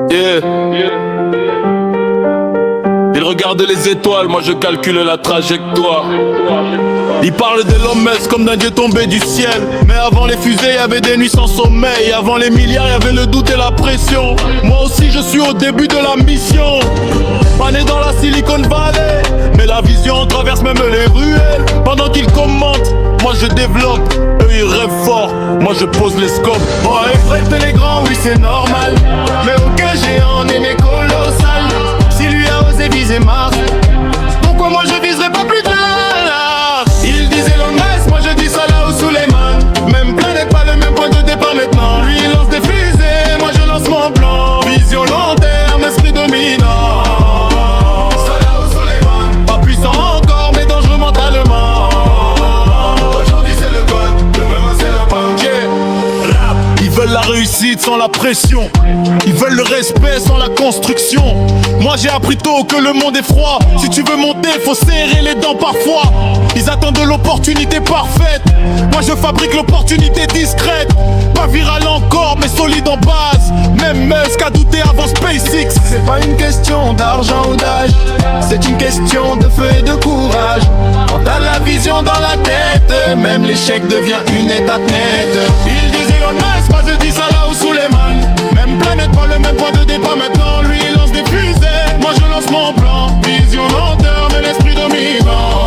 Yeah. Il regarde les étoiles, moi je calcule la trajectoire. Il parle d'Elon Musk comme d'un dieu tombé du ciel. Mais avant les fusées, y avait des nuits sans sommeil. Avant les milliards, y avait le doute et la pression. Moi aussi je suis au début de la mission. Pas né dans la Silicon Valley, mais la vision traverse même les ruelles. Pendant qu'ils commentent, moi je développe. Eux ils rêvent fort, moi je pose les scopes. Oh effraie les grands, oui c'est normal. Mais aucun géant n'est né colossal. Si lui a osé viser Mars, pourquoi moi je viserai pas plus tard? Il disait Elon Musk, moi je dis Salah ou Suleiman. Même planète, pas le même point de départ maintenant. Lui il lance des fusées, moi je lance mon plan. Vision long terme, esprit dominant. Salah ou Suleiman, pas puissant encore mais dangereux mentalement. Aujourd'hui c'est le code, demain c'est le pan. Yeah. Rap. Ils veulent la réussite sans la pression. Ils veulent le respect sans la construction. Moi j'ai appris tôt que le monde est froid. Si tu veux monter, faut serrer les dents parfois. Ils attendent l'opportunité parfaite. Moi je fabrique l'opportunité discrète. Pas viral encore, mais solide en base. Même Musk a douté avant SpaceX. C'est pas une question d'argent ou d'âge. C'est une question de feu et de courage. Quand t'as la vision dans la tête, même l'échec devient une étape nette. Il disait Elon Musk, moi je dis Salah ou Suleiman. Même planète, pas le même point de départ maintenant. Lui il lance des fusées, moi je lance mon plan. Vision long terme et l'esprit dominant.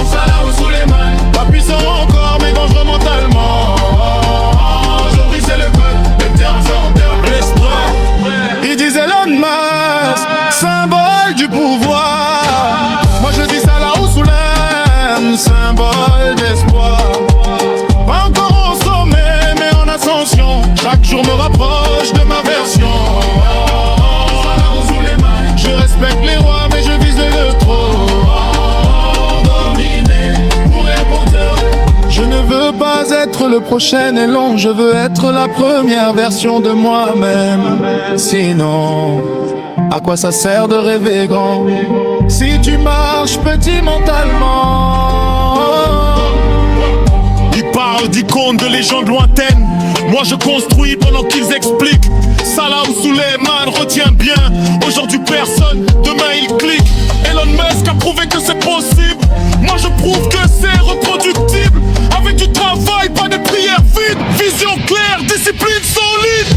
Salah ou Suleiman, pas puissant encore mais dangereux mentalement. Aujourd'hui c'est le code, le terme en terme restreint. Il disait Elon Musk, symbole du pouvoir. Moi je dis Salah ou Suleiman, symbole d'espoir. Pas encore au sommet mais en ascension. Chaque jour me rapproche de ma version. Je respecte les rois mais je vise le trône. Dominé pour les porteurs. Je ne veux pas être le prochain Elon. Je veux être la première version de moi-même. Sinon, à quoi ça sert de rêver grand si tu marches petit mentalement? Ils parlent d'icônes, de légendes lointaines. Moi je construis pendant qu'ils expliquent. Salah ou Suleiman, retiens bien. Aujourd'hui personne, demain il clique. Elon Musk a prouvé que c'est possible. Moi je prouve que c'est reproductible. Avec du travail, pas de prières vides. Vision claire, discipline solide.